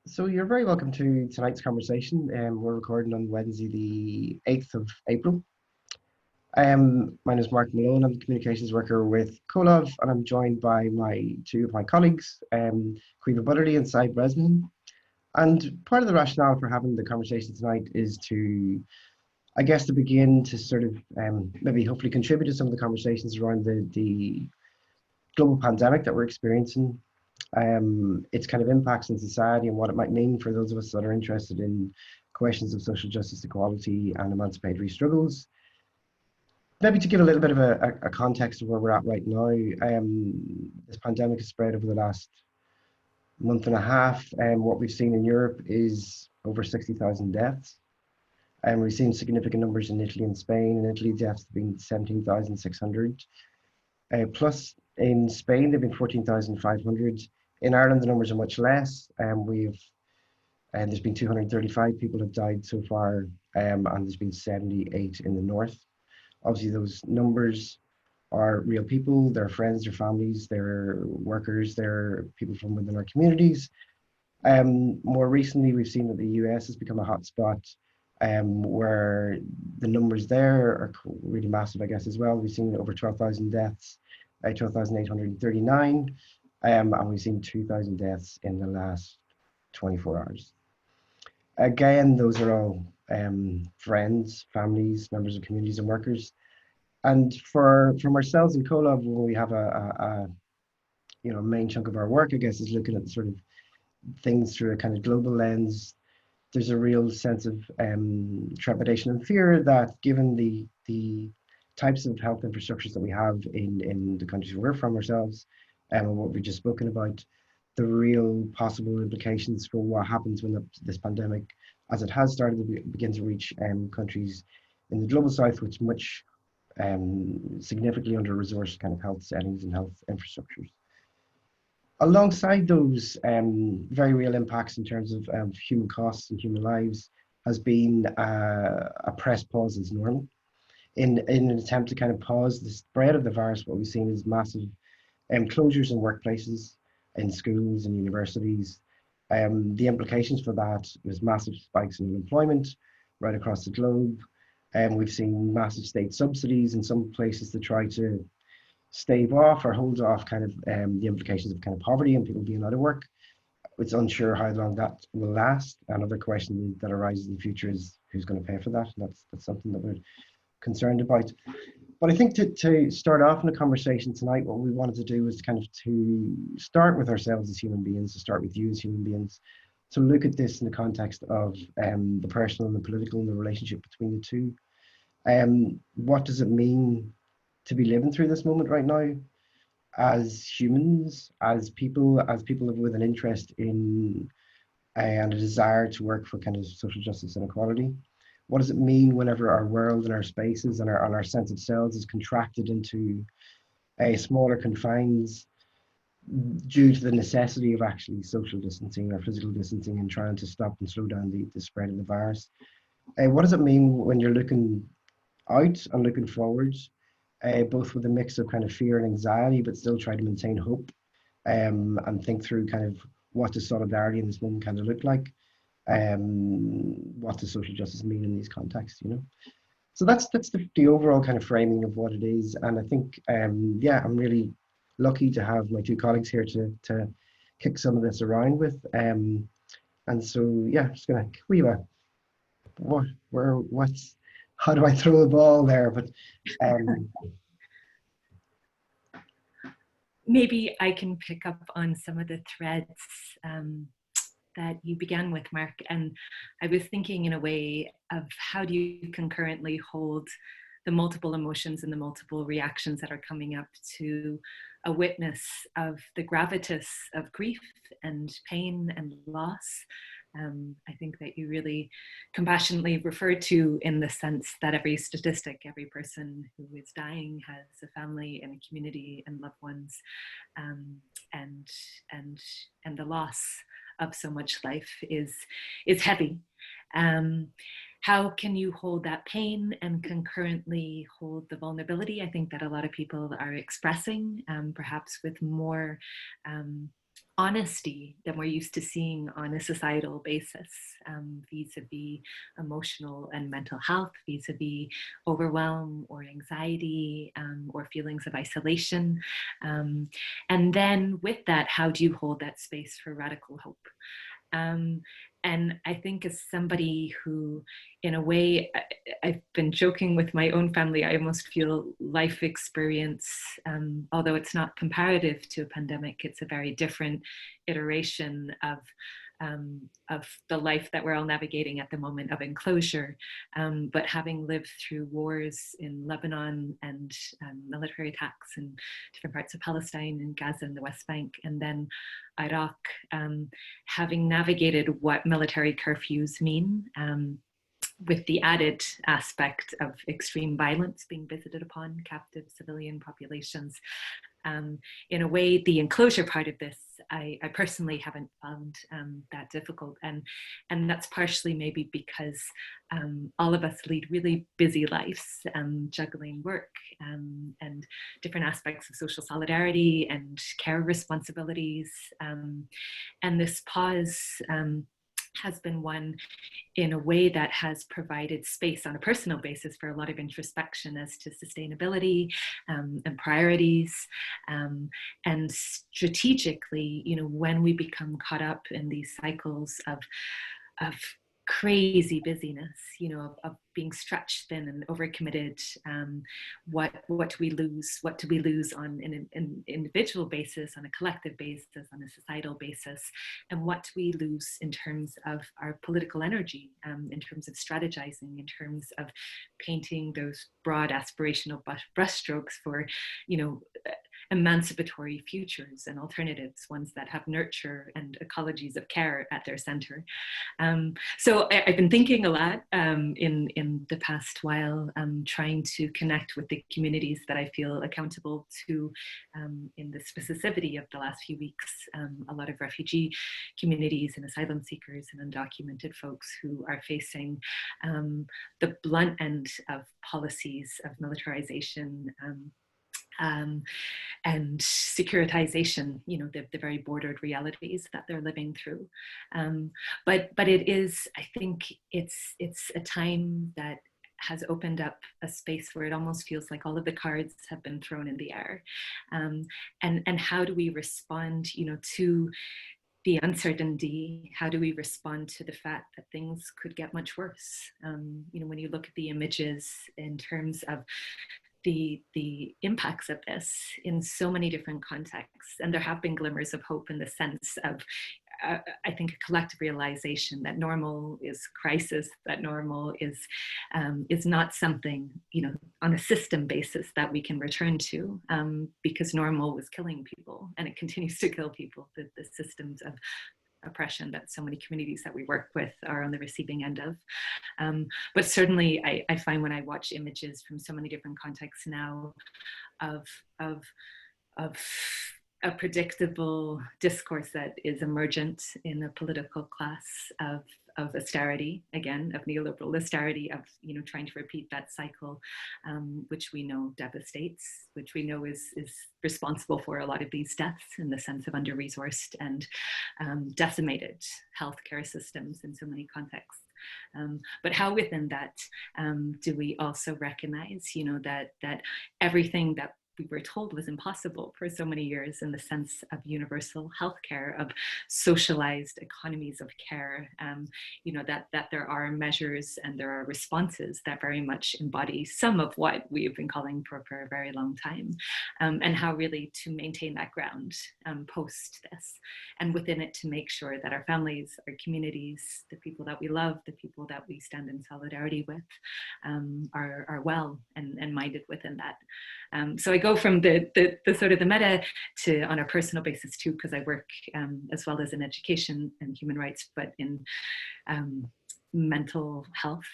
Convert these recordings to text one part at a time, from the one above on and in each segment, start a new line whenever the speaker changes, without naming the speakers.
So you're very welcome to tonight's conversation. We're recording on Wednesday, the 8th of April. My name is Mark Malone. I'm a communications worker with Comhlámh, and I'm joined by two of my colleagues, Caoimhe Butterly and Sive Bresnihan. And part of the rationale for having the conversation tonight is to, I guess, to begin to sort of maybe hopefully contribute to some of the conversations around the global pandemic that we're experiencing, its kind of impacts on society and what it might mean for those of us that are interested in questions of social justice, equality, and emancipatory struggles. Maybe to give a little bit of a context of where we're at right now, this pandemic has spread over the last month and a half, and what we've seen in Europe is over 60,000 deaths. And we've seen significant numbers in Italy and Spain. In Italy, deaths have been 17,600. Plus, in Spain, they've been 14,500. In Ireland, the numbers are much less. There's been 235 people have died so far, and there's been 78 in the north. Obviously, those numbers are real people, they're friends, they're families, they're workers, they're people from within our communities. More recently, we've seen that the US has become a hotspot, where the numbers there are really massive, I guess, as well. We've seen over 12,000 deaths, 12,839, and we've seen 2,000 deaths in the last 24 hours. Again, those are all friends, families, members of communities and workers. And from ourselves in Comhlámh, when we have a main chunk of our work, I guess, is looking at sort of things through a kind of global lens. There's a real sense of trepidation and fear that, given the types of health infrastructures that we have in the countries where we're from ourselves, and what we've just spoken about, the real possible implications for what happens when this pandemic, as it has started to begin to reach countries in the global south, which much significantly under-resourced kind of health settings and health infrastructures. Alongside those very real impacts in terms of human costs and human lives has been a press pause as normal. In an attempt to kind of pause the spread of the virus, what we've seen is massive closures in workplaces, in schools and universities. The implications for that was massive spikes in unemployment right across the globe. We've seen massive state subsidies in some places to try to stave off or hold off kind of the implications of kind of poverty and people being out of work. It's unsure how long that will last. Another question that arises in the future is who's going to pay for that, and that's something that we're concerned about. But I think to start off in the conversation tonight, what we wanted to do was kind of to start with ourselves as human beings, to start with you as human beings, to look at this in the context of the personal and the political and the relationship between the two. What does it mean to be living through this moment right now as humans, as people with an interest in and a desire to work for kind of social justice and equality? What does it mean whenever our world and our spaces and our sense of selves is contracted into smaller confines due to the necessity of actually social distancing or physical distancing and trying to stop and slow down the spread of the virus? What does it mean when you're looking out and looking forward, both with a mix of kind of fear and anxiety, but still try to maintain hope, and think through kind of what does solidarity in this moment kind of look like? What does social justice mean in these contexts, you know? So that's the overall kind of framing of what it is. And I think, yeah, I'm really lucky to have my two colleagues here to kick some of this around with. And so, yeah, just gonna, how do I throw the ball there? But
maybe I can pick up on some of the threads that you began with, Mark. And I was thinking in a way of how do you concurrently hold the multiple emotions and the multiple reactions that are coming up to a witness of the gravitas of grief and pain and loss. I think that you really compassionately referred to, in the sense that every statistic, every person who is dying has a family and a community and loved ones, and the loss of so much life is heavy. How can you hold that pain and concurrently hold the vulnerability? I think that a lot of people are expressing, perhaps with more honesty than we're used to seeing on a societal basis, vis-a-vis emotional and mental health, vis-a-vis overwhelm or anxiety, or feelings of isolation. And then with that, how do you hold that space for radical hope? And I think as somebody who, in a way, I've been joking with my own family, I almost feel life experience, although it's not comparative to a pandemic, it's a very different iteration of the life that we're all navigating at the moment of enclosure. But having lived through wars in Lebanon and military attacks in different parts of Palestine and Gaza and the West Bank, and then Iraq, having navigated what military curfews mean, with the added aspect of extreme violence being visited upon captive civilian populations. In a way, the enclosure part of this, I personally haven't found that difficult. And that's partially maybe because all of us lead really busy lives, juggling work and different aspects of social solidarity and care responsibilities. And this pause has been one in a way that has provided space on a personal basis for a lot of introspection as to sustainability and priorities. And strategically, you know, when we become caught up in these cycles of crazy busyness, you know, of being stretched thin and overcommitted, what do we lose? What do we lose on an individual basis, on a collective basis, on a societal basis? And what do we lose in terms of our political energy, in terms of strategizing, in terms of painting those broad aspirational brushstrokes for, you know, emancipatory futures and alternatives, ones that have nurture and ecologies of care at their center. So I've been thinking a lot in the past while, trying to connect with the communities that I feel accountable to, in the specificity of the last few weeks, a lot of refugee communities and asylum seekers and undocumented folks who are facing the blunt end of policies of militarization, and securitization, you know, the very bordered realities that they're living through. But it is, I think it's a time that has opened up a space where it almost feels like all of the cards have been thrown in the air. And how do we respond, you know, to the uncertainty? How do we respond to the fact that things could get much worse? You know, when you look at the images in terms of the impacts of this in so many different contexts, and there have been glimmers of hope in the sense of, I think, a collective realization that normal is crisis, that normal is not something, you know, on a system basis that we can return to, because normal was killing people and it continues to kill people. The systems of oppression that so many communities that we work with are on the receiving end of. But certainly I find when I watch images from so many different contexts now of a predictable discourse that is emergent in a political class of austerity, again, of neoliberal austerity, of, you know, trying to repeat that cycle, which we know devastates, which we know is responsible for a lot of these deaths in the sense of under-resourced and decimated healthcare systems in so many contexts. But how within that do we also recognize, you know, that everything that we were told was impossible for so many years in the sense of universal healthcare, of socialized economies of care, you know, that there are measures and there are responses that very much embody some of what we've been calling for a very long time, and how really to maintain that ground post this, and within it to make sure that our families, our communities, the people that we love, the people that we stand in solidarity with, are well and minded within that. So I go from the sort of the meta to on a personal basis too, because I work as well as in education and human rights, but in mental health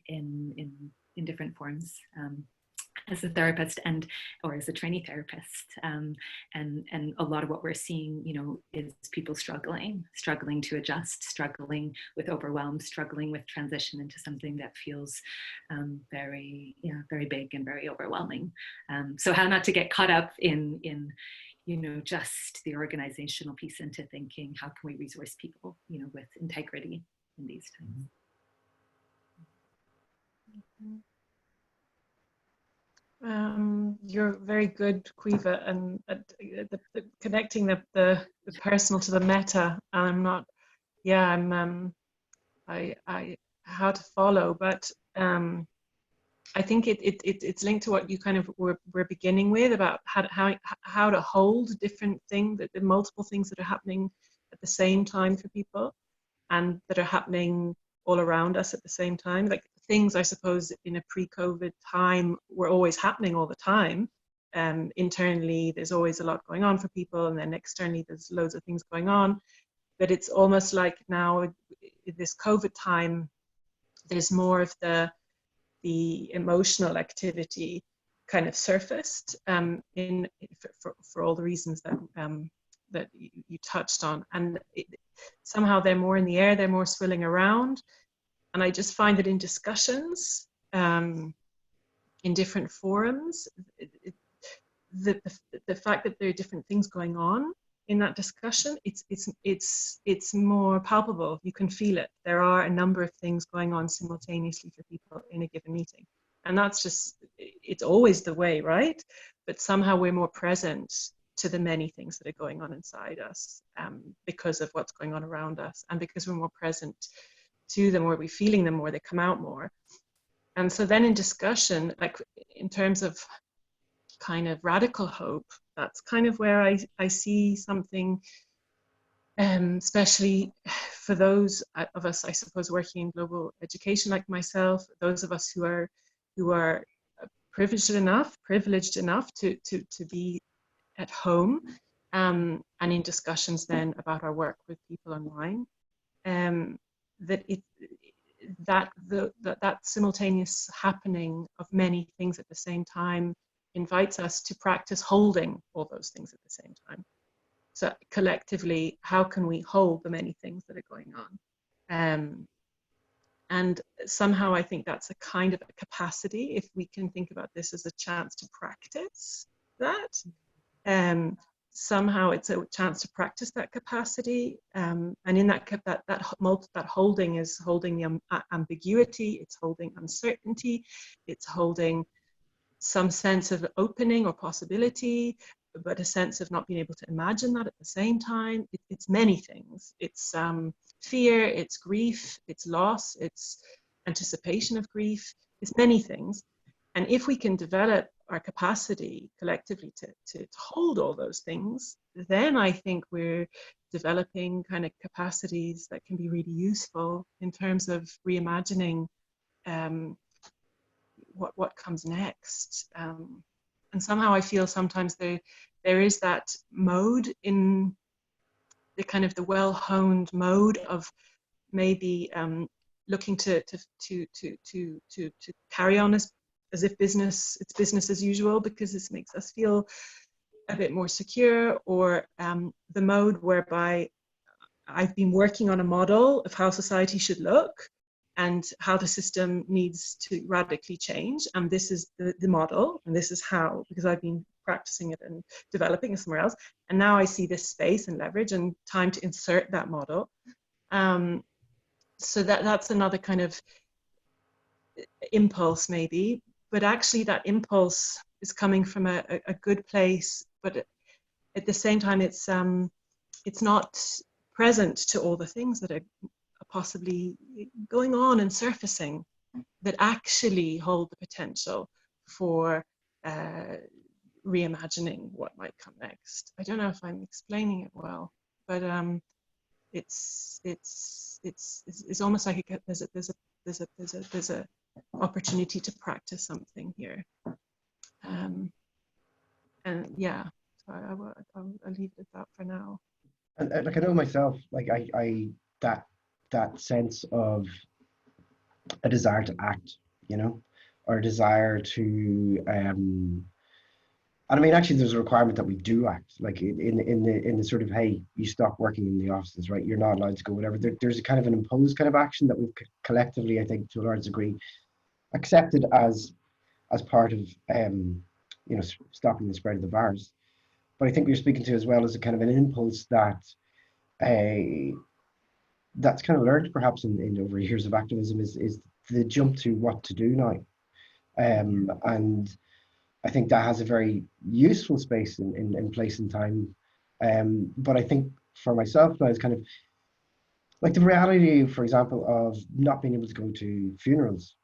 in different forms. As a therapist or as a trainee therapist, and a lot of what we're seeing, you know, is people struggling to adjust, struggling with overwhelm, struggling with transition into something that feels very big and very overwhelming. So how not to get caught up in just the organizational piece into thinking, how can we resource people, with integrity in these times?
You're very good, Caoimhe, and connecting the personal to the meta. I'm not, I how to follow, but I think it's linked to what you kind of were beginning with about how to hold different things, the multiple things that are happening at the same time for people, and that are happening all around us at the same time. Like things, I suppose, in a pre-COVID time were always happening all the time. Internally, there's always a lot going on for people, and then externally, there's loads of things going on. But it's almost like now, in this COVID time, there's more of the emotional activity kind of surfaced for all the reasons that you touched on, and somehow they're more in the air, they're more swirling around. And I just find that in discussions, in different forums, the fact that there are different things going on in that discussion, it's more palpable. You can feel it. There are a number of things going on simultaneously for people in a given meeting, and that's just, it's always the way, right? But somehow we're more present to the many things that are going on inside us, because of what's going on around us, and because we're more present to them, or we're feeling them more, they come out more. And so then in discussion, like in terms of kind of radical hope, that's kind of where I see something, especially for those of us, I suppose, working in global education like myself, those of us who are privileged enough to be at home, and in discussions then about our work with people online, that simultaneous happening of many things at the same time invites us to practice holding all those things at the same time. So collectively, how can we hold the many things that are going on? And somehow I think that's a kind of a capacity, if we can think about this as a chance to practice that. Somehow it's a chance to practice that capacity, and in that holding is holding the ambiguity, it's holding uncertainty, it's holding some sense of opening or possibility, but a sense of not being able to imagine that at the same time. It's many things. It's fear, it's grief, it's loss, it's anticipation of grief, it's many things. And if we can develop our capacity collectively to hold all those things, then I think we're developing kind of capacities that can be really useful in terms of reimagining what comes next. And somehow I feel sometimes there is that mode in the kind of the well-honed mode of maybe looking to carry on as if it's business as usual, because this makes us feel a bit more secure, or the mode whereby I've been working on a model of how society should look and how the system needs to radically change, and this is the model, and this is how, because I've been practicing it and developing it somewhere else, and now I see this space and leverage and time to insert that model. So that's another kind of impulse maybe, but actually that impulse is coming from a good place, but at the same time it's not present to all the things that are possibly going on and surfacing that actually hold the potential for reimagining what might come next. I don't know if I'm explaining it well, but it's almost like there's a opportunity to practice something here, and yeah, so I'll leave it at that for now.
And like I know myself, like I that sense of a desire to act, or a desire to and I mean, actually, there's a requirement that we do act, like in the sort of, hey, you stop working in the offices, right? You're not allowed to go, whatever. There's a kind of an imposed kind of action that we've collectively, I think, to a large degree, accepted as part of stopping the spread of the virus. But I think we're speaking to as well as a kind of an impulse that that's kind of learned perhaps in over years of activism is the jump to what to do now. And I think that has a very useful space in place and time. But I think for myself now, it's kind of like the reality, for example, of not being able to go to funerals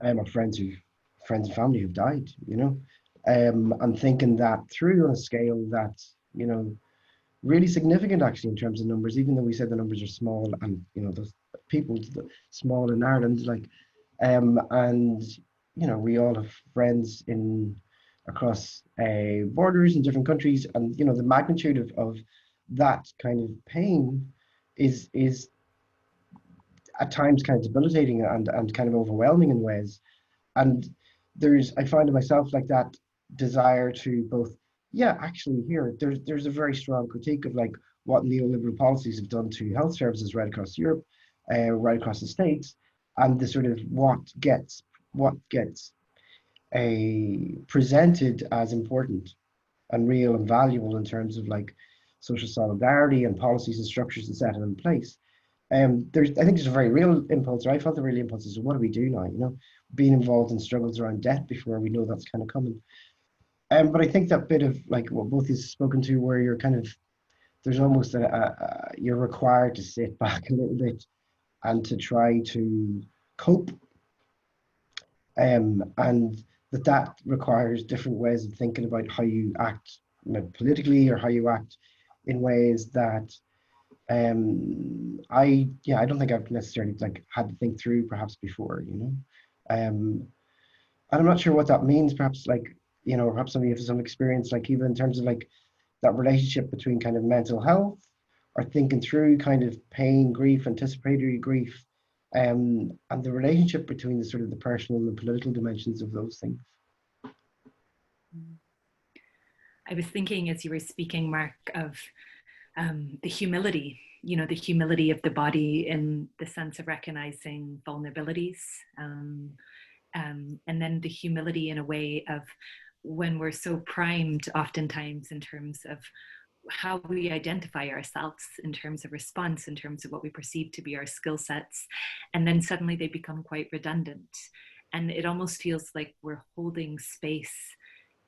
of friends and family who've died, you know, and thinking that through on a scale that's, you know, really significant actually in terms of numbers, even though we said the numbers are small and, you know, those people small in Ireland, like, and, you know, we all have friends across borders in different countries, and, you know, the magnitude of that kind of pain is at times kind of debilitating and kind of overwhelming in ways. And I find in myself like that desire to both, yeah, actually here, there's a very strong critique of like what neoliberal policies have done to health services right across Europe, right across the States, and the sort of what gets presented as important and real and valuable in terms of like social solidarity and policies and structures that set it in place. I think there's a very real impulse, or I felt the real impulse is what do we do now? You know, being involved in struggles around debt before we know that's kind of coming. But I think that bit of like what both you've spoken to, where you're kind of there's almost you're required to sit back a little bit and to try to cope, and that requires different ways of thinking about how you act, you know, politically, or how you act in ways that I don't think I've necessarily like had to think through perhaps before, you know. And I'm not sure what that means, perhaps like, you know, perhaps some of you have some experience, like even in terms of like that relationship between kind of mental health or thinking through kind of pain, grief, anticipatory grief, and the relationship between the sort of the personal and political dimensions of those things.
I was thinking as you were speaking, Mark, of the humility, you know, the humility of the body in the sense of recognizing vulnerabilities, and then the humility in a way of when we're so primed oftentimes in terms of how we identify ourselves in terms of response, in terms of what we perceive to be our skill sets, and then suddenly they become quite redundant. And it almost feels like we're holding space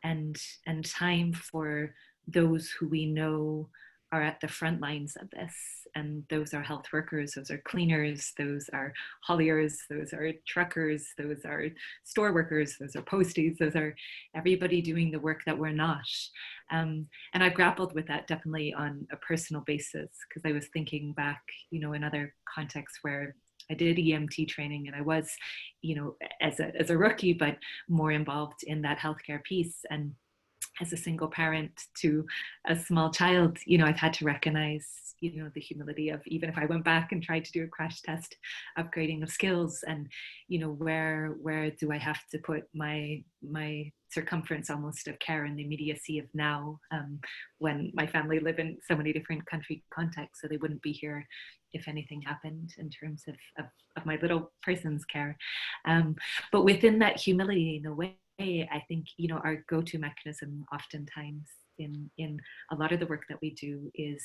and time for those who we know are at the front lines of this. And those are health workers, those are cleaners, those are hauliers, those are truckers, those are store workers, those are posties, those are everybody doing the work that we're not. And I grappled with that definitely on a personal basis, because I was thinking back, you know, in other contexts where I did EMT training and I was, you know, as a rookie, but more involved in that healthcare piece. And as a single parent to a small child, you know, I've had to recognize, you know, the humility of, even if I went back and tried to do a crash test, upgrading of skills, and, you know, where do I have to put my circumference almost of care in the immediacy of now, when my family live in so many different country contexts, so they wouldn't be here if anything happened in terms of my little person's care. But within that humility, in a way, I think, you know, our go-to mechanism oftentimes in a lot of the work that we do is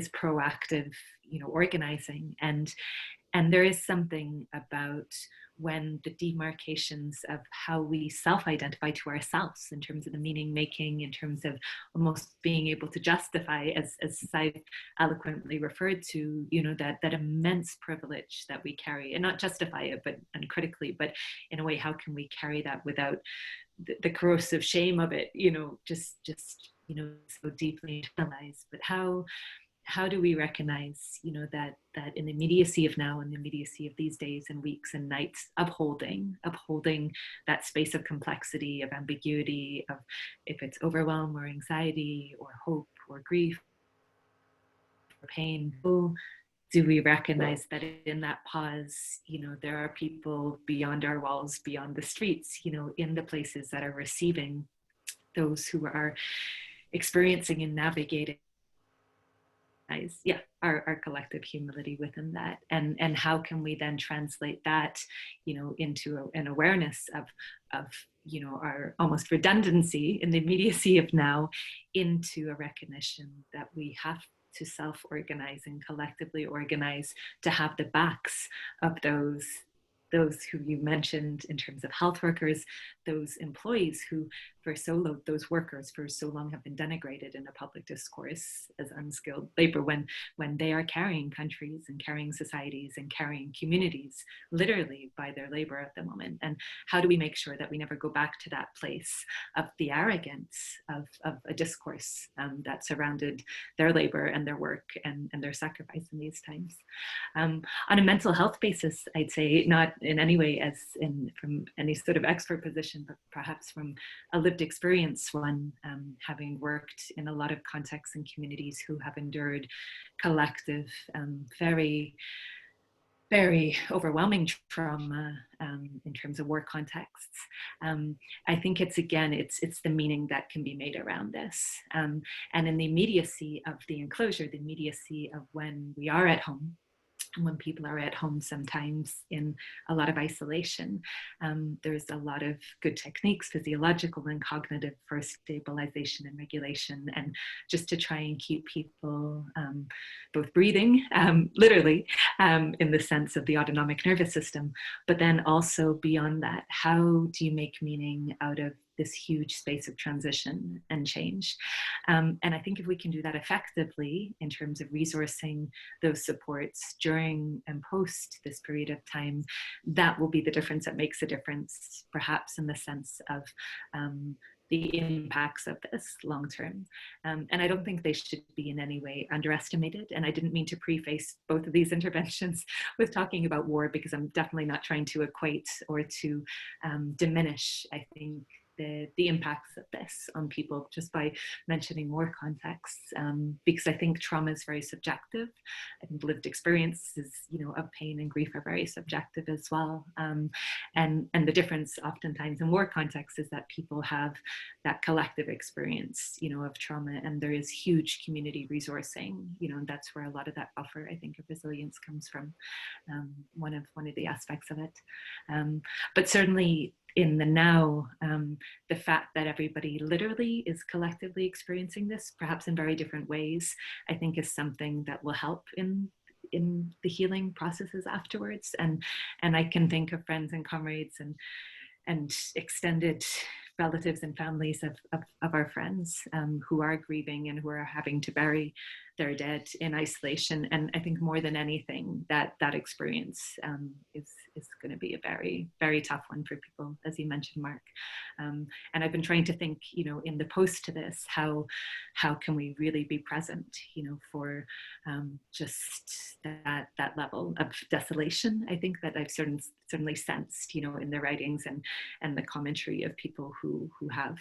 proactive, you know, organizing. And there is something about when the demarcations of how we self-identify to ourselves in terms of the meaning making, in terms of almost being able to justify, as Sive eloquently referred to, you know, that immense privilege that we carry, and not justify it, but critically, but in a way, how can we carry that without the corrosive shame of it, you know, just you know, so deeply internalized. But how do we recognize, you know, that in the immediacy of now and the immediacy of these days and weeks and nights, upholding that space of complexity, of ambiguity, of if it's overwhelm or anxiety or hope or grief or pain, do we recognize that in that pause, you know, there are people beyond our walls, beyond the streets, you know, in the places that are receiving those who are experiencing and navigating our collective humility within that, and how can we then translate that, you know, into an awareness of our almost redundancy in the immediacy of now into a recognition that we have to self-organize and collectively organize to have the backs of those who you mentioned in terms of health workers, those employees who those workers for so long have been denigrated in a public discourse as unskilled labor when they are carrying countries and carrying societies and carrying communities literally by their labor at the moment. And how do we make sure that we never go back to that place of the arrogance of a discourse that surrounded their labor and their work and their sacrifice in these times? On a mental health basis, I'd say not in any way as from any sort of expert position, but perhaps from a lived experience one, having worked in a lot of contexts and communities who have endured collective, very, very overwhelming trauma in terms of war contexts. I think it's the meaning that can be made around this. And in the immediacy of the enclosure, the immediacy of when we are at home, and when people are at home sometimes in a lot of isolation, there's a lot of good techniques, physiological and cognitive, for stabilization and regulation, and just to try and keep people both breathing, literally, in the sense of the autonomic nervous system, but then also beyond that, how do you make meaning out of this huge space of transition and change? And I think if we can do that effectively in terms of resourcing those supports during and post this period of time, that will be the difference that makes a difference, perhaps in the sense of the impacts of this long term. And I don't think they should be in any way underestimated. And I didn't mean to preface both of these interventions with talking about war, because I'm definitely not trying to equate or to diminish, I think, the impacts of this on people just by mentioning more contexts, because I think trauma is very subjective. I think lived experiences, of pain and grief are very subjective as well. And the difference oftentimes in war contexts is that people have that collective experience, of trauma, and there is huge community resourcing, and that's where a lot of that buffer, I think, of resilience comes from. One of the aspects of it. But certainly in the now, the fact that everybody literally is collectively experiencing this, perhaps in very different ways, I think is something that will help in the healing processes afterwards. And I can think of friends and comrades and extended relatives and families of our friends who are grieving and who are having to bury their dead in isolation. And I think more than anything, that experience is going to be a very, very tough one for people, as you mentioned, Mark. And I've been trying to think, in the post to this, how can we really be present, for just that level of desolation, I think, that I've certainly sensed, in the writings and the commentary of people who have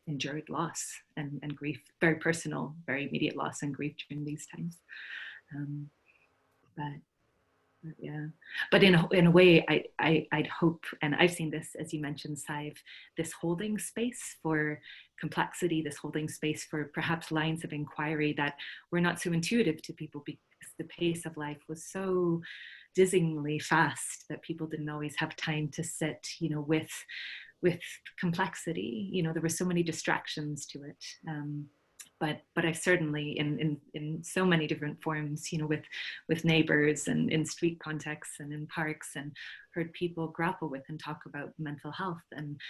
endured loss and grief, very personal, very immediate loss and grief during these times. But yeah, but in a way, I'd hope, and I've seen this, as you mentioned, Sive, this holding space for complexity, this holding space for perhaps lines of inquiry that were not so intuitive to people because the pace of life was so dizzyingly fast that people didn't always have time to sit, with complexity. There were so many distractions to it. But I certainly, in so many different forms, with neighbors and in street contexts and in parks, and heard people grapple with and talk about mental health and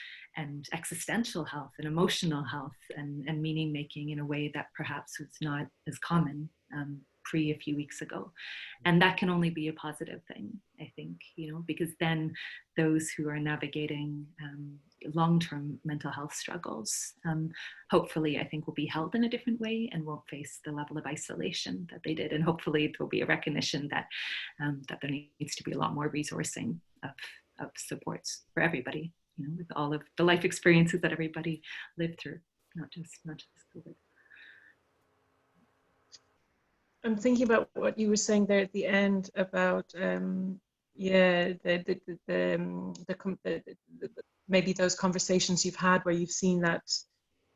existential health and emotional health and meaning making in a way that perhaps was not as common pre a few weeks ago. And that can only be a positive thing, I think, because then those who are navigating long-term mental health struggles, hopefully, I think, will be held in a different way and won't face the level of isolation that they did. And hopefully there'll be a recognition that there needs to be a lot more resourcing of supports for everybody, with all of the life experiences that everybody lived through, not just COVID.
I'm thinking about what you were saying there at the end about maybe those conversations you've had where you've seen that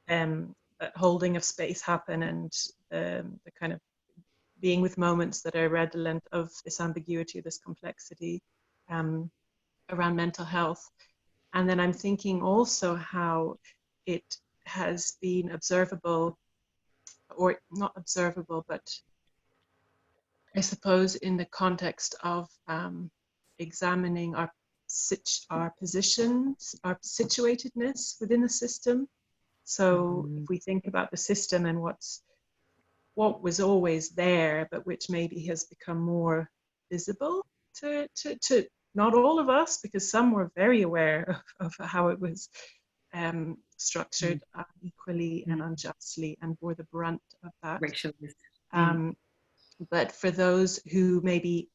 that holding of space happen, and the kind of being with moments that are redolent of this ambiguity, this complexity around mental health. And then I'm thinking also how it has been observable, or not observable, but I suppose in the context of examining our positions, our situatedness within the system. So if we think about the system and what was always there, but which maybe has become more visible to not all of us, because some were very aware of how it was structured equally and unjustly and bore the brunt of that. But for those who maybe,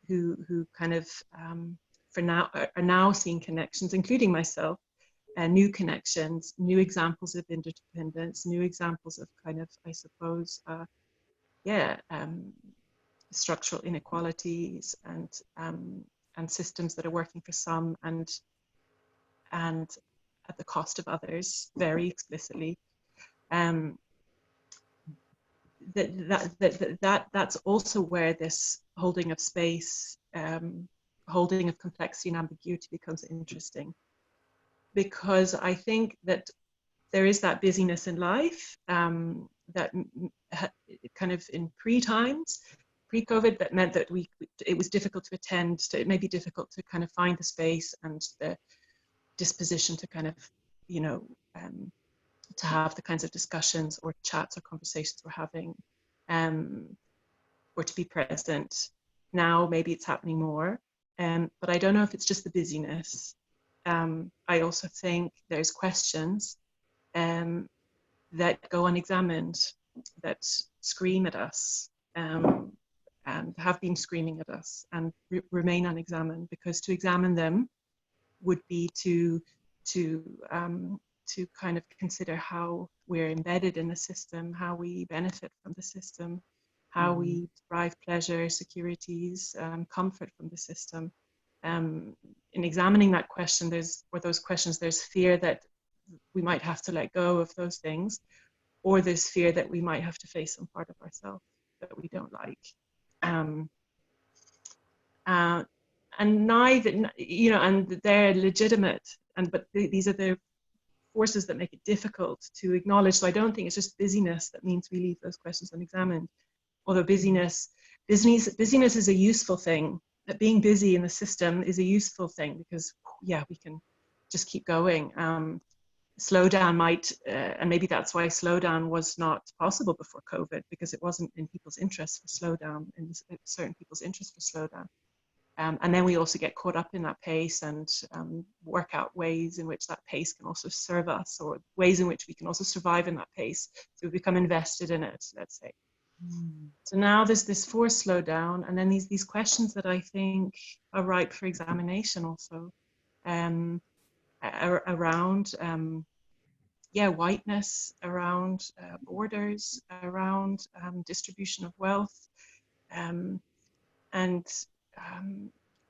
who kind of for now are now seeing connections, including myself, new connections, new examples of interdependence, new examples of kind of, I suppose, structural inequalities and systems that are working for some and at the cost of others, very explicitly. That's also where this holding of space, holding of complexity and ambiguity becomes interesting, because I think that there is that busyness in life that kind of in pre-COVID, that meant that it was difficult to attend to, it may be difficult to kind of find the space and the disposition to kind of, to have the kinds of discussions or chats or conversations we're having, or to be present. Now maybe it's happening more, but I don't know if it's just the busyness. I also think there's questions that go unexamined, that scream at us, and have been screaming at us and remain unexamined, because to examine them would be to kind of consider how we're embedded in the system, how we benefit from the system, how we derive pleasure, securities, comfort from the system. In examining that question, there's fear that we might have to let go of those things, or there's fear that we might have to face some part of ourselves that we don't like. And neither, and they're legitimate, but these are the forces that make it difficult to acknowledge. So I don't think it's just busyness that means we leave those questions unexamined. Although busyness is a useful thing. That being busy in the system is a useful thing, because we can just keep going. Slowdown might, and maybe that's why slowdown was not possible before COVID, because it wasn't in people's interest for slowdown, in certain people's interest for slowdown. And then we also get caught up in that pace and work out ways in which that pace can also serve us, or ways in which we can also survive in that pace. So we become invested in it, let's say. So now there's this forced slowdown, and then these questions that I think are ripe for examination also, around whiteness, around borders, around distribution of wealth, and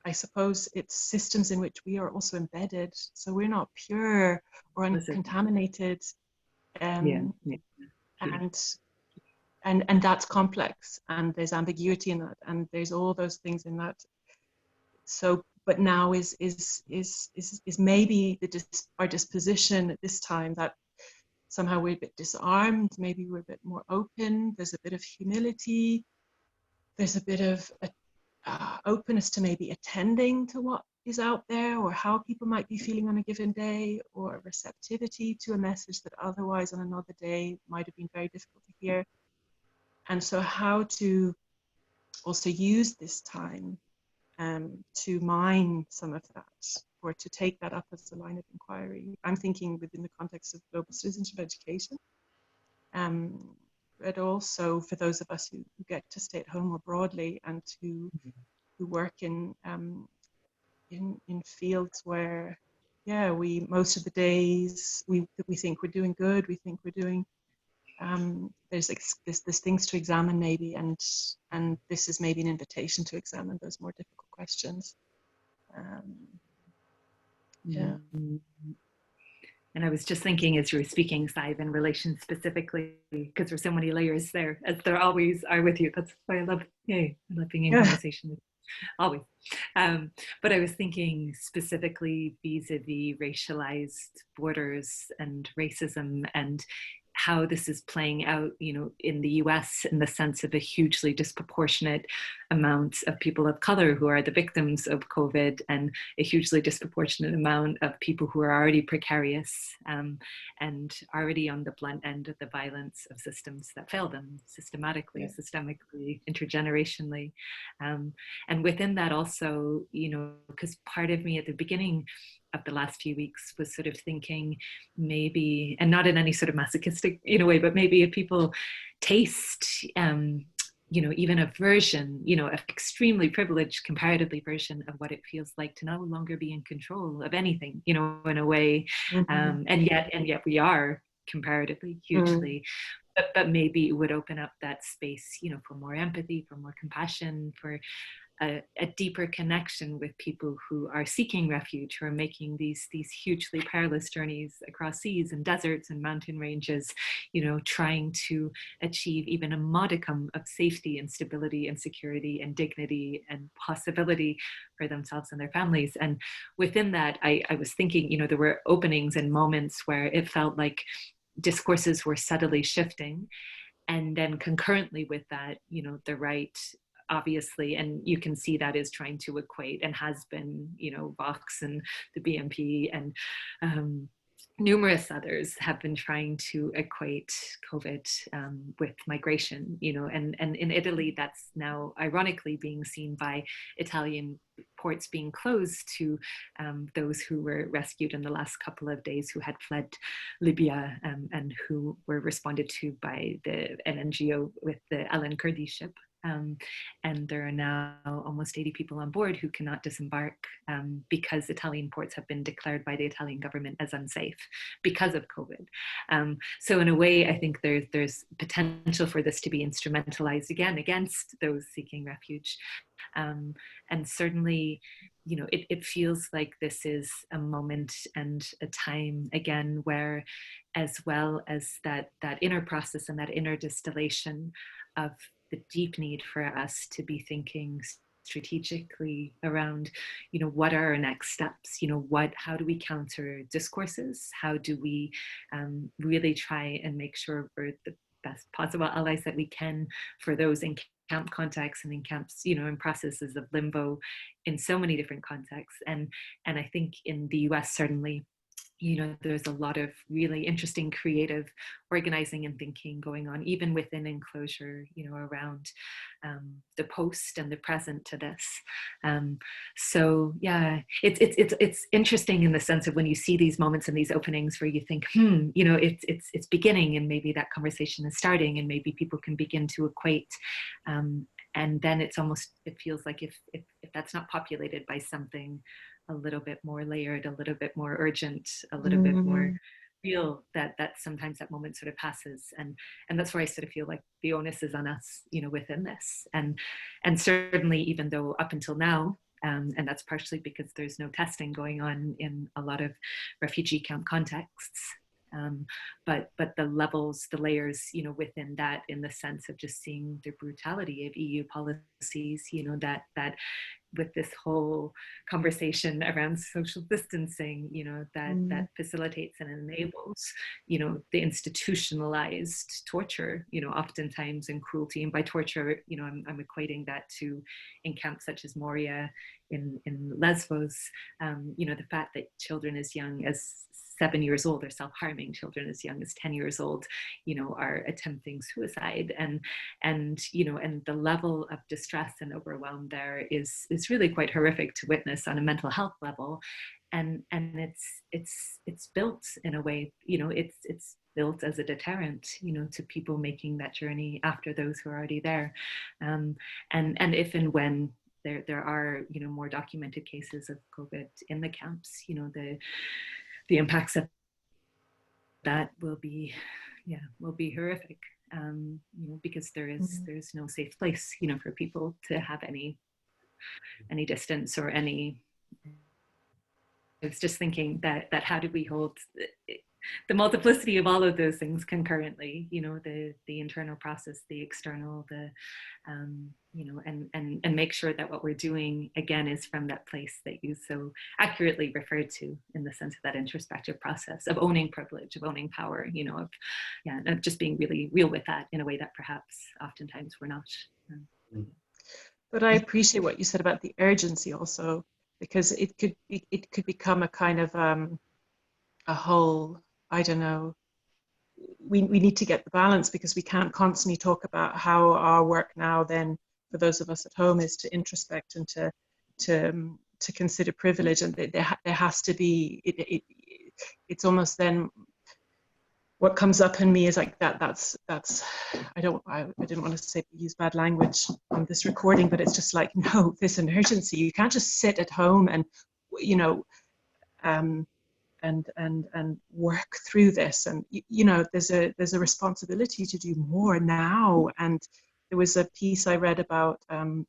I suppose it's systems in which we are also embedded, so we're not pure or uncontaminated, and that's complex, and there's ambiguity in that, and there's all those things in that. So, but now is maybe our disposition at this time that somehow we're a bit disarmed, maybe we're a bit more open, there's a bit of humility, there's a bit of openness to maybe attending to what is out there, or how people might be feeling on a given day, or receptivity to a message that otherwise on another day might have been very difficult to hear. And so how to also use this time to mine some of that, or to take that up as a line of inquiry. I'm thinking within the context of global citizenship education, but also for those of us who get to stay at home more broadly, and who work in fields where, we most of the days we think we're doing good, we think we're doing. There's things to examine maybe, and this is maybe an invitation to examine those more difficult questions.
I was just thinking as you were speaking, Sive, in relation specifically, because there's so many layers there, as there always are with you. That's why I love being in conversation with you, always. But I was thinking specifically vis-a-vis racialized borders and racism, and how this is playing out, in the US, in the sense of a hugely disproportionate amount of people of color who are the victims of COVID, and a hugely disproportionate amount of people who are already precarious, and already on the blunt end of the violence of systems that fail them systematically, systemically, intergenerationally. And within that also, because part of me at the beginning of the last few weeks was sort of thinking maybe, and not in any sort of masochistic way, but maybe if people taste even a version, an extremely privileged comparatively version of what it feels like to no longer be in control of anything, in a way, and yet we are comparatively hugely, but maybe it would open up that space, for more empathy, for more compassion, for a deeper connection with people who are seeking refuge, who are making these hugely perilous journeys across seas and deserts and mountain ranges, trying to achieve even a modicum of safety and stability and security and dignity and possibility for themselves and their families. And within that, I was thinking, there were openings and moments where it felt like discourses were subtly shifting. And then concurrently with that, the right, obviously, and you can see that is trying to equate, and has been, Vox and the BNP and numerous others have been trying to equate COVID with migration, and in Italy, that's now ironically being seen by Italian ports being closed to those who were rescued in the last couple of days, who had fled Libya, and who were responded to by an NGO with the Alan Kurdi ship. And there are now almost 80 people on board who cannot disembark because Italian ports have been declared by the Italian government as unsafe because of COVID. So in a way, I think there's potential for this to be instrumentalized again against those seeking refuge. And certainly, it feels like this is a moment and a time again where, as well as that inner process and that inner distillation of the deep need for us to be thinking strategically around, what are our next steps? How do we counter discourses? How do we really try and make sure we're the best possible allies that we can for those in camp contexts and in camps, in processes of limbo in so many different contexts. And I think in the US, certainly, there's a lot of really interesting creative organizing and thinking going on, even within enclosure, around the post and the present to this. So yeah, it's interesting in the sense of when you see these moments and these openings where you think, it's beginning, and maybe that conversation is starting, and maybe people can begin to equate. And then it feels like if that's not populated by something a little bit more layered, a little bit more urgent, a little bit more real, that sometimes that moment sort of passes. And that's where I sort of feel like the onus is on us, within this. And certainly, even though up until now, and that's partially because there's no testing going on in a lot of refugee camp contexts, but the levels, the layers, within that, in the sense of just seeing the brutality of EU policies, that with this whole conversation around social distancing, that facilitates and enables, the institutionalized torture, oftentimes, and cruelty. And by torture, I'm equating that to in camps such as Moria, in Lesbos, the fact that children as young as 7 years old are self-harming, children as young as 10 years old, are attempting suicide, and the level of distress and overwhelm there is really quite horrific to witness on a mental health level, and it's built in a way, it's built as a deterrent, to people making that journey after those who are already there, and if and when there are more documented cases of COVID in the camps, the impacts of that will be horrific, because there's no safe place, for people to have any distance or any. I was just thinking that how do we hold the multiplicity of all of those things concurrently, you know, the internal process, the external, the you know, and make sure that what we're doing again is from that place that you so accurately referred to, in the sense of that introspective process of owning privilege, of owning power, you know, of, yeah, of just being really real with that in a way that perhaps oftentimes we're not.
But I appreciate what you said about the urgency also, because it could become a kind of a whole, I don't know, we need to get the balance, because we can't constantly talk about how our work now then, for those of us at home, is to introspect and to consider privilege, and there has to be, it's almost then, what comes up in me is like that's I didn't want to say use bad language on this recording, but it's just like, no, there's an urgency. You can't just sit at home and, you know, and work through this, and you know, there's a responsibility to do more now. And there was a piece I read about in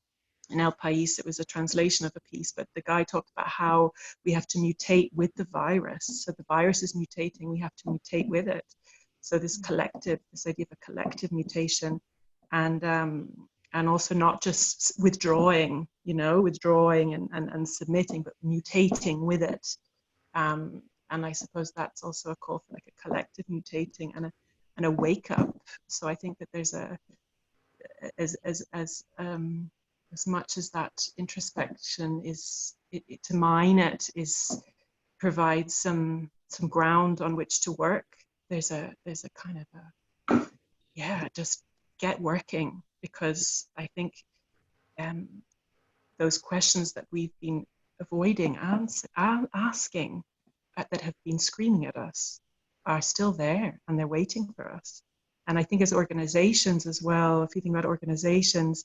El País. It was a translation of a piece, but the guy talked about how we have to mutate with the virus. So the virus is mutating, we have to mutate with it. So this idea of a collective mutation, and also not just withdrawing, you know, and submitting, but mutating with it. And I suppose that's also a call for like a collective mutating and a wake up. So I think that there's as much as that introspection is, to mine it, is provides some ground on which to work. There's a kind of just get working, because I think those questions that we've been avoiding asking, that have been screaming at us, are still there, and they're waiting for us. And I think as organizations as well, if you think about organizations,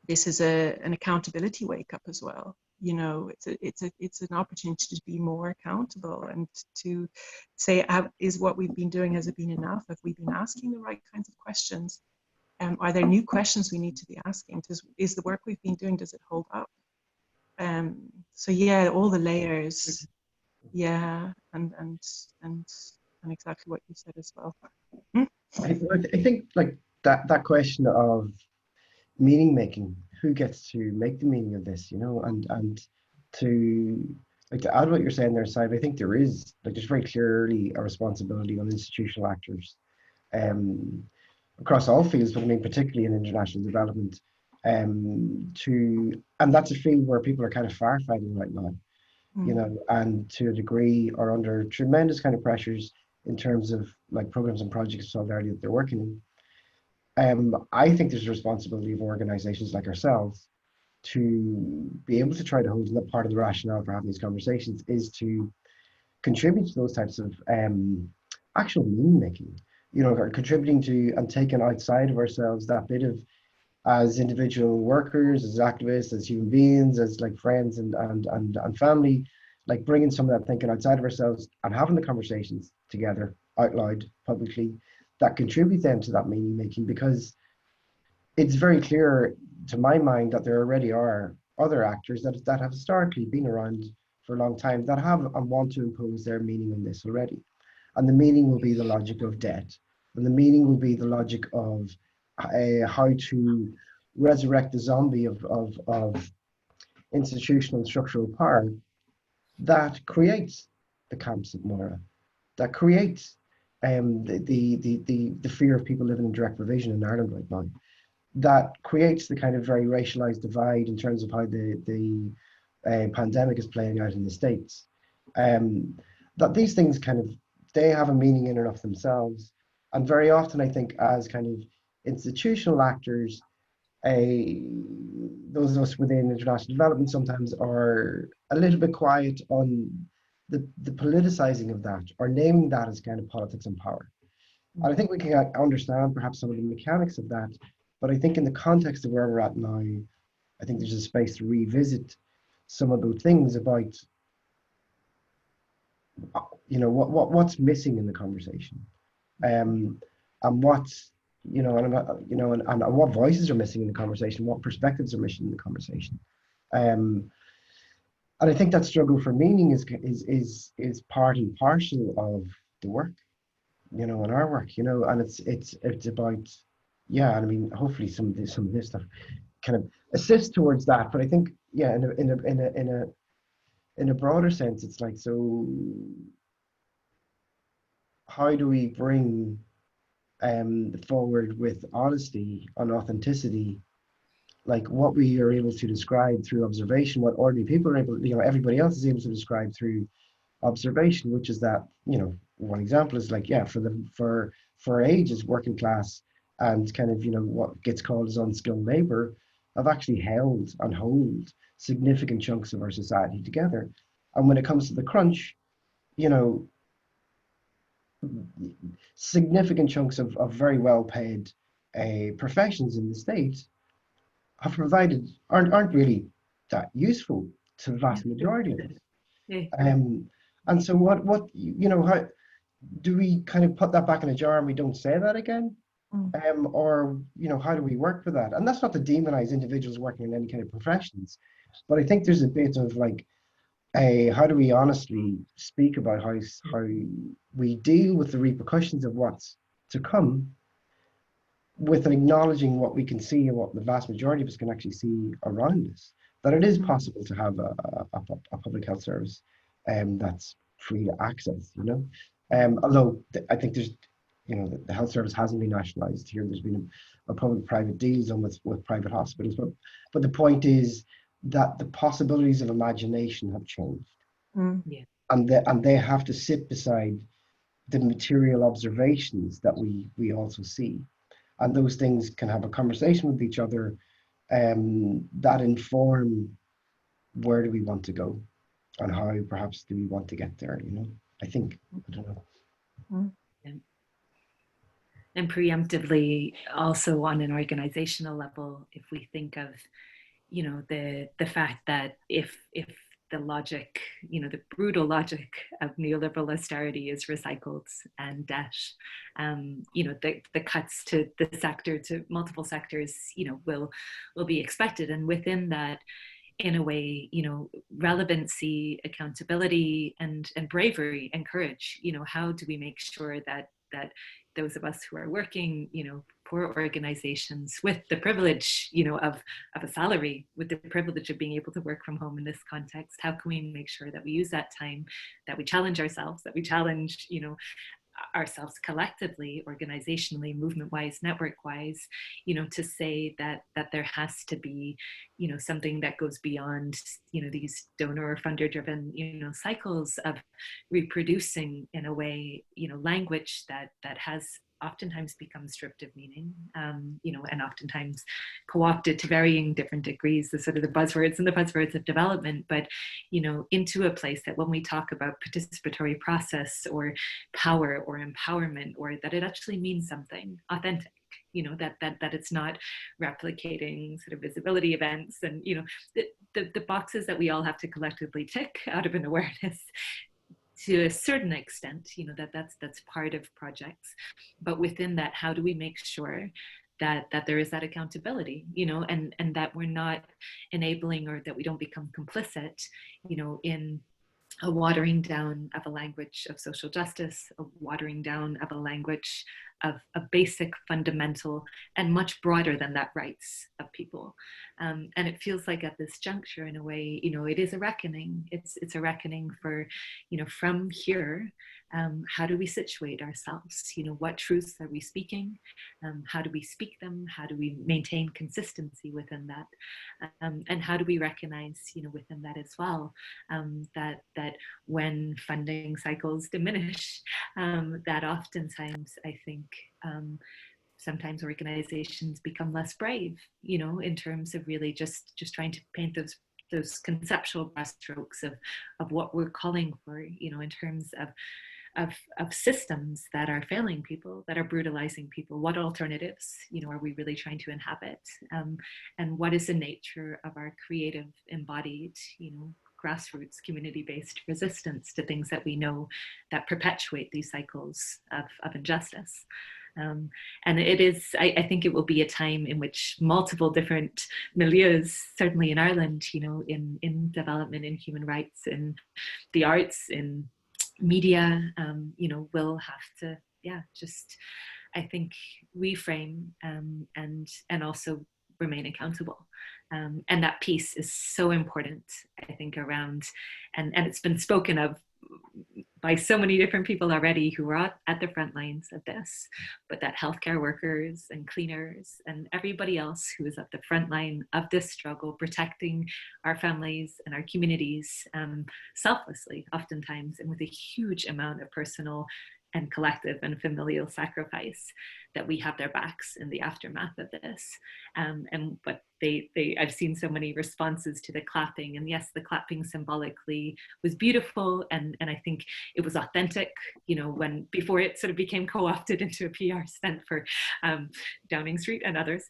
this is an accountability wake up as well. You know, it's an opportunity to be more accountable, and to say, is what we've been doing, has it been enough? Have we been asking the right kinds of questions? Are there new questions we need to be asking? Is the work we've been doing, does it hold up? So yeah, all the layers. Yeah, and exactly what you said as well.
I think like that question of meaning making, who gets to make the meaning of this, you know, and to like to add what you're saying there, Sive, I think there's very clearly a responsibility on institutional actors across all fields, but I mean particularly in international development, and that's a field where people are kind of firefighting right now, you know, and to a degree are under tremendous kind of pressures in terms of like programs and projects of solidarity that they're working in. I think there's a responsibility of organizations like ourselves to be able to try to hold, and that part of the rationale for having these conversations is to contribute to those types of actual meaning making, you know, or contributing to and taking outside of ourselves that bit of, as individual workers, as activists, as human beings, as like friends and family, like bringing some of that thinking outside of ourselves and having the conversations together out loud publicly that contribute then to that meaning making, because it's very clear to my mind that there already are other actors that have historically been around for a long time that have and want to impose their meaning on this already. And the meaning will be the logic of debt, and the meaning will be the logic of how to resurrect the zombie of institutional and structural power that creates the camps of Moira, that creates the fear of people living in direct provision in Ireland right now, that creates the kind of very racialized divide in terms of how the pandemic is playing out in the States. That these things kind of, they have a meaning in and of themselves. And very often I think as kind of institutional actors, those of us within international development sometimes are a little bit quiet on the politicizing of that, or naming that as kind of politics and power. And I think we can understand perhaps some of the mechanics of that, but I think in the context of where we're at now, I think there's a space to revisit some of those things about, you know, what's missing in the conversation, and what's, you know, and what voices are missing in the conversation, what perspectives are missing in the conversation. And I think that struggle for meaning is part and parcel of the work, and our work, and it's about, yeah. And I mean, hopefully some of this stuff kind of assists towards that. But I think, yeah, in a broader sense, it's like, so how do we bring forward with honesty and authenticity, like what we are able to describe through observation, what ordinary people are able, everybody else is able to describe through observation, which is that, one example is like, yeah, for ages, working class and kind of, what gets called as unskilled labor have actually held and hold significant chunks of our society together. And when it comes to the crunch, you know, significant chunks of very well paid professions in the state have provided aren't really that useful to the vast majority of us.
Yeah.
And so how do we kind of put that back in a jar and we don't say that again? Or how do we work with that? And that's not to demonize individuals working in any kind of professions, but I think there's a bit of like, how do we honestly speak about how we deal with the repercussions of what's to come, with an acknowledging what we can see and what the vast majority of us can actually see around us, that it is possible to have a public health service that's free to access, although I think there's, the health service hasn't been nationalized here. There's been a public-private deal done with private hospitals, but the point is that the possibilities of imagination have changed.
Yeah.
And they have to sit beside the material observations that we also see. And those things can have a conversation with each other that inform where do we want to go and how perhaps do we want to get there, I think, I don't know.
And preemptively, also on an organizational level, if we think of, the fact that if the logic, the brutal logic of neoliberal austerity is recycled and debt, the cuts to the sector, to multiple sectors, will be expected. And within that, in a way, relevancy, accountability, and bravery and courage, how do we make sure that those of us who are working, for organizations with the privilege, of a salary, with the privilege of being able to work from home in this context, how can we make sure that we use that time, that we challenge ourselves, that we challenge, ourselves collectively, organizationally, movement-wise, network-wise, to say that there has to be, something that goes beyond, these donor or funder-driven, cycles of reproducing in a way, language that has oftentimes become stripped of meaning, and oftentimes co-opted to varying different degrees, the sort of the buzzwords of development, but, into a place that when we talk about participatory process or power or empowerment, or that it actually means something authentic, that it's not replicating sort of visibility events and, the boxes that we all have to collectively tick out of an awareness. To a certain extent, that's part of projects, but within that, how do we make sure that there is that accountability, and that we're not enabling, or that we don't become complicit, in a watering down of a language of social justice, a watering down of a language of a basic, fundamental, and much broader than that rights of people. And it feels like at this juncture, in a way, it is a reckoning. It's a reckoning for, from here, how do we situate ourselves? What truths are we speaking? How do we speak them? How do we maintain consistency within that? And how do we recognize, within that as well, that when funding cycles diminish, that oftentimes, I think, sometimes organizations become less brave, in terms of really just trying to paint those conceptual brushstrokes of what we're calling for, in terms of systems that are failing people, that are brutalizing people. What alternatives, are we really trying to inhabit? And what is the nature of our creative, embodied, grassroots, community-based resistance to things that we know that perpetuate these cycles of injustice? And it is, I think it will be a time in which multiple different milieus, certainly in Ireland, you know, in development, in human rights, in the arts, in media, you know, will have to, yeah, just, I think, reframe and also remain accountable. And that piece is so important, I think, around, and it's been spoken of by so many different people already who are at the front lines of this, but that healthcare workers and cleaners and everybody else who is at the front line of this struggle, protecting our families and our communities selflessly, oftentimes, and with a huge amount of personal and collective and familial sacrifice, that we have their backs in the aftermath of this. But I've seen so many responses to the clapping, and yes, the clapping symbolically was beautiful, and I think it was authentic, you know, when before it sort of became co-opted into a PR stunt for Downing Street and others.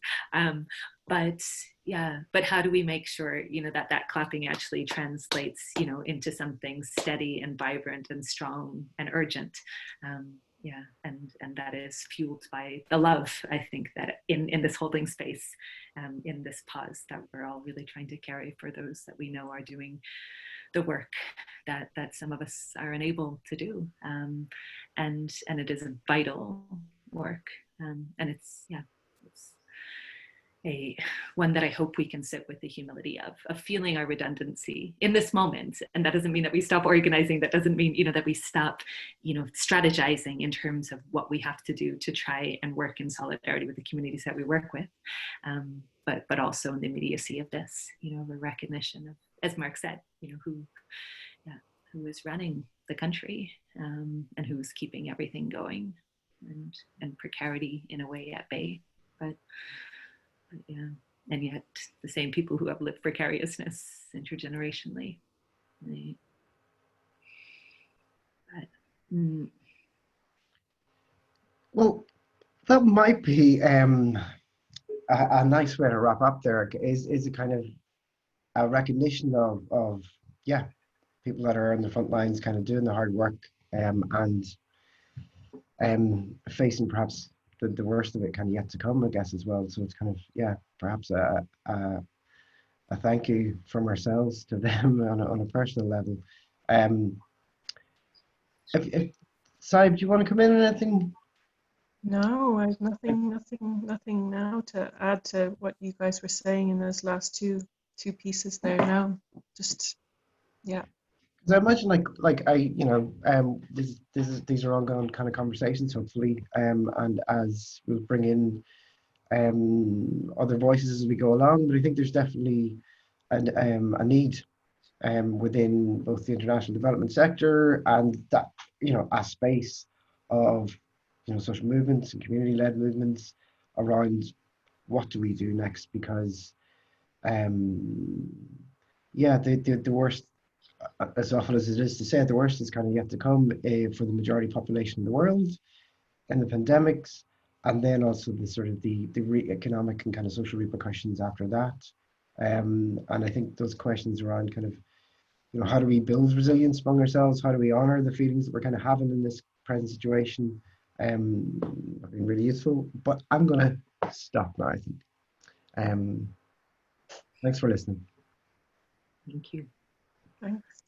But yeah, but how do we make sure, you know, that clapping actually translates, you know, into something steady and vibrant and strong and urgent? Yeah, and that is fueled by the love, I think, that in this holding space, in this pause, that we're all really trying to carry for those that we know are doing the work that some of us are unable to do, and it is a vital work, and it's, yeah, it's one that I hope we can sit with the humility of feeling our redundancy in this moment. And that doesn't mean that we stop organizing. That doesn't mean, you know, that we stop, you know, strategizing in terms of what we have to do to try and work in solidarity with the communities that we work with. But also in the immediacy of this, you know, the recognition of, as Mark said, you know, who is running the country, and who's keeping everything going, and precarity in a way at bay. But yeah, and yet the same people who have lived precariousness intergenerationally.
Well, that might be a nice way to wrap up there. Is a kind of a recognition of yeah, people that are on the front lines, kind of doing the hard work, and facing perhaps the worst of it kind of yet to come, I guess, as well. So it's kind of, yeah, perhaps a thank you from ourselves to them on a personal level. If Sive, do you want to come in on anything?
No, I've nothing now to add to what you guys were saying in those last two pieces there. Now, just, yeah.
Because I imagine, like I, you know, these are ongoing kind of conversations, hopefully, and as we'll bring in other voices as we go along. But I think there's definitely a need within both the international development sector and that, you know, a space of, you know, social movements and community-led movements around what do we do next, because yeah, the worst, as awful as it is to say, the worst is kind of yet to come for the majority population in the world, and the pandemics, and then also the sort of the economic and kind of social repercussions after that. And I think those questions around kind of, you know, how do we build resilience among ourselves? How do we honor the feelings that we're kind of having in this present situation? Have been really useful. But I'm gonna stop now, I think. Thanks for listening.
Thank you.
Thanks.